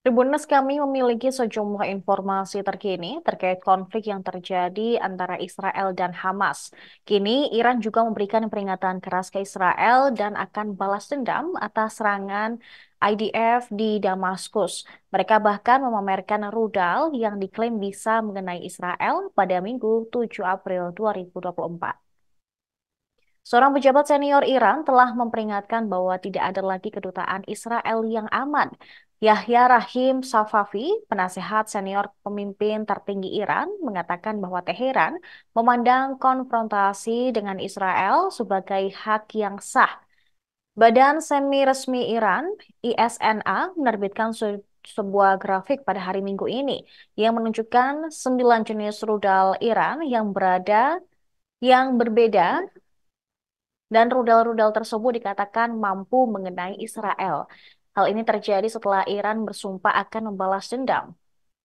Tribunnews kami memiliki sejumlah informasi terkini terkait konflik yang terjadi antara Israel dan Hamas. Kini, Iran juga memberikan peringatan keras ke Israel dan akan balas dendam atas serangan IDF di Damaskus. Mereka bahkan memamerkan rudal yang diklaim bisa mengenai Israel pada Minggu 7 April 2024. Seorang pejabat senior Iran telah memperingatkan bahwa tidak ada lagi kedutaan Israel yang aman. Yahya Rahim Safavi, penasehat senior pemimpin tertinggi Iran, mengatakan bahwa Teheran memandang konfrontasi dengan Israel sebagai hak yang sah. Badan semi-resmi Iran, ISNA, menerbitkan sebuah grafik pada hari Minggu ini yang menunjukkan 9 jenis rudal Iran yang berbeda dan rudal-rudal tersebut dikatakan mampu mengenai Israel. Hal ini terjadi setelah Iran bersumpah akan membalas dendam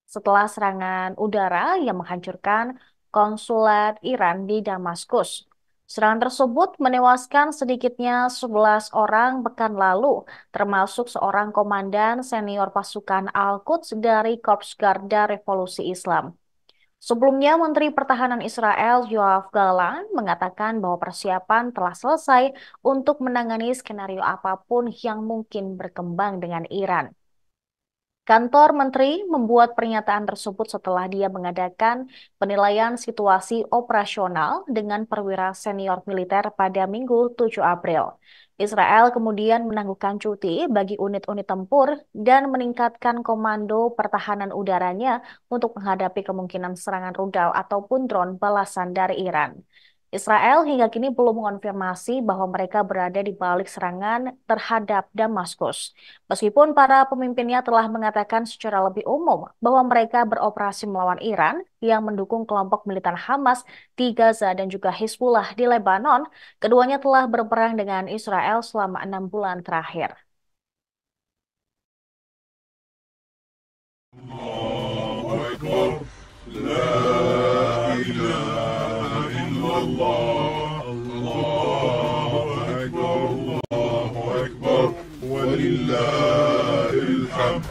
setelah serangan udara yang menghancurkan konsulat Iran di Damaskus. Serangan tersebut menewaskan sedikitnya 11 orang pekan lalu, termasuk seorang komandan senior pasukan Al-Quds dari Korps Garda Revolusi Islam. Sebelumnya, Menteri Pertahanan Israel Yoav Gallant mengatakan bahwa persiapan telah selesai untuk menangani skenario apapun yang mungkin berkembang dengan Iran. Kantor Menteri membuat pernyataan tersebut setelah dia mengadakan penilaian situasi operasional dengan perwira senior militer pada Minggu 7 April. Israel kemudian menangguhkan cuti bagi unit-unit tempur dan meningkatkan komando pertahanan udaranya untuk menghadapi kemungkinan serangan rudal ataupun drone balasan dari Iran. Israel hingga kini belum mengonfirmasi bahwa mereka berada di balik serangan terhadap Damaskus. Meskipun para pemimpinnya telah mengatakan secara lebih umum bahwa mereka beroperasi melawan Iran yang mendukung kelompok militan Hamas di Gaza dan juga Hizbullah di Lebanon, keduanya telah berperang dengan Israel selama 6 bulan terakhir. الله أكبر. لا إله إلا الله. الله أكبر. الله أكبر ولله الحمد.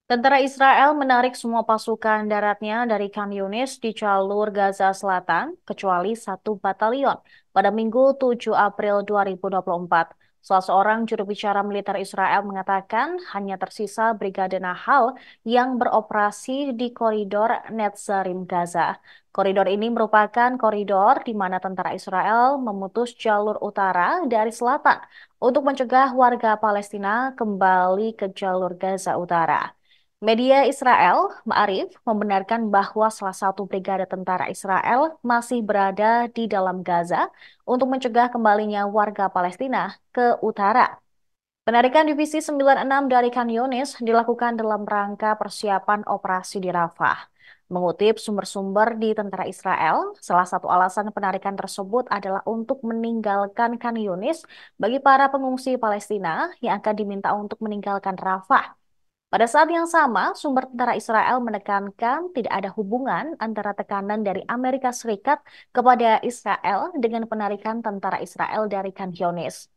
Tentara Israel menarik semua pasukan daratnya dari Khan Yunis di jalur Gaza Selatan, kecuali 1 batalion, pada Minggu 7 April 2024. Salah seorang juru bicara militer Israel mengatakan hanya tersisa Brigade Nahal yang beroperasi di koridor Netzarim Gaza. Koridor ini merupakan koridor di mana tentara Israel memutus jalur utara dari selatan untuk mencegah warga Palestina kembali ke jalur Gaza Utara. Media Israel, Ma'arif, membenarkan bahwa salah satu brigade tentara Israel masih berada di dalam Gaza untuk mencegah kembalinya warga Palestina ke utara. Penarikan Divisi 96 dari Khan Yunis dilakukan dalam rangka persiapan operasi di Rafah. Mengutip sumber-sumber di tentara Israel, salah satu alasan penarikan tersebut adalah untuk meninggalkan Khan Yunis bagi para pengungsi Palestina yang akan diminta untuk meninggalkan Rafah. Pada saat yang sama, sumber tentara Israel menekankan tidak ada hubungan antara tekanan dari Amerika Serikat kepada Israel dengan penarikan tentara Israel dari Khan Younis.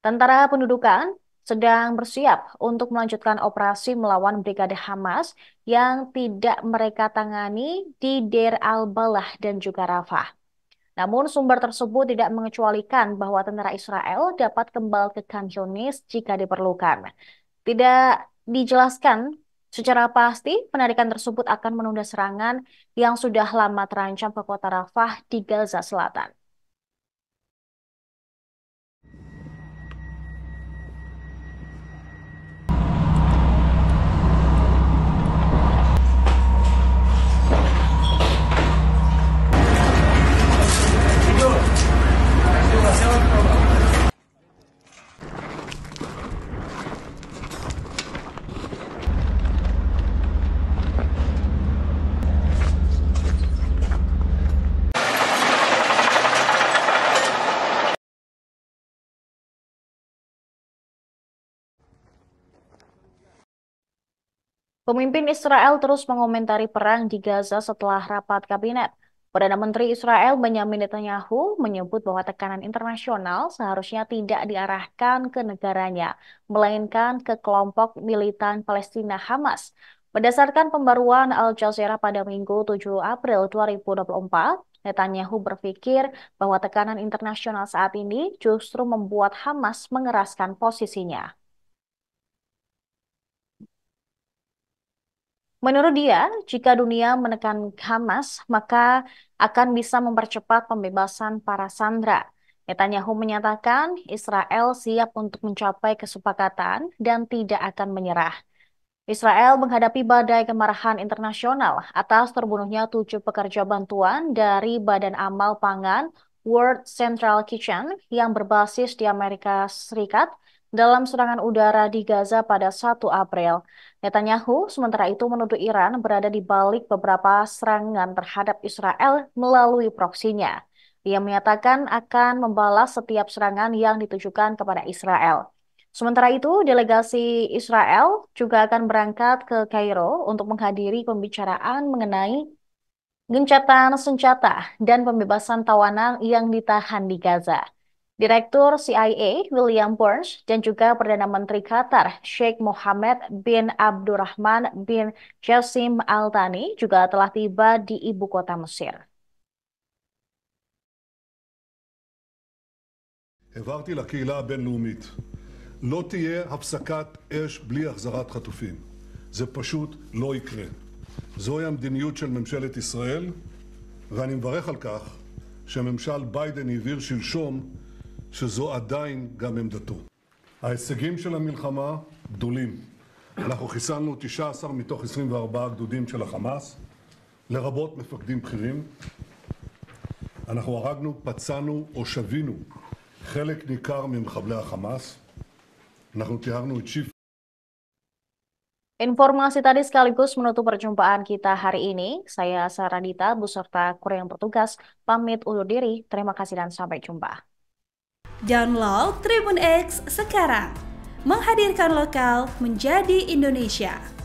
Tentara pendudukan sedang bersiap untuk melanjutkan operasi melawan Brigade Hamas yang tidak mereka tangani di Deir al-Balah dan juga Rafah. Namun sumber tersebut tidak mengecualikan bahwa tentara Israel dapat kembali ke Khan Younis jika diperlukan. Tidak dijelaskan secara pasti penarikan tersebut akan menunda serangan yang sudah lama terancam ke kota Rafah di Gaza Selatan. Pemimpin Israel terus mengomentari perang di Gaza setelah rapat kabinet. Perdana Menteri Israel Benyamin Netanyahu menyebut bahwa tekanan internasional seharusnya tidak diarahkan ke negaranya, melainkan ke kelompok militan Palestina Hamas. Berdasarkan pembaruan Al Jazeera pada Minggu 7 April 2024, Netanyahu berpikir bahwa tekanan internasional saat ini justru membuat Hamas mengeraskan posisinya. Menurut dia, jika dunia menekan Hamas, maka akan bisa mempercepat pembebasan para sandera. Netanyahu menyatakan Israel siap untuk mencapai kesepakatan dan tidak akan menyerah. Israel menghadapi badai kemarahan internasional atas terbunuhnya 7 pekerja bantuan dari Badan Amal Pangan World Central Kitchen yang berbasis di Amerika Serikat dalam serangan udara di Gaza pada 1 April. Netanyahu sementara itu menuduh Iran berada di balik beberapa serangan terhadap Israel melalui proksinya. Ia menyatakan akan membalas setiap serangan yang ditujukan kepada Israel. Sementara itu, delegasi Israel juga akan berangkat ke Kairo untuk menghadiri pembicaraan mengenai gencatan senjata dan pembebasan tawanan yang ditahan di Gaza. Direktur CIA William Burns dan juga Perdana Menteri Qatar Sheikh Mohammed bin Abdurrahman bin Jassim Al Thani juga telah tiba di ibu kota Mesir. העברתי לקהילה הבינלאומית. לא תהיה הפסקת אש בלי החזרת חטופים. זה פשוט לא יקרה. זוהי המדיניות של ממשלת ישראל, ואני מברך על כך שממשל ביידן הבהיר שלשום שזו עדיין גם עמדתו. ההישגים של המלחמה גדולים. אנחנו חיסלנו 19 מתוך 24 גדודים של החמאס, לרבות מפקדים בכירים. אנחנו הרגנו, פצענו או שבינו חלק ניכר ממחבלי החמאס. אנחנו תיארנו את שיפא. Informasi tadi sekaligus menutup perjumpaan kita hari ini. Saya Saradita beserta kru yang bertugas pamit undur diri. Terima kasih dan sampai jumpa. Download Tribun X sekarang. Menghadirkan lokal menjadi Indonesia.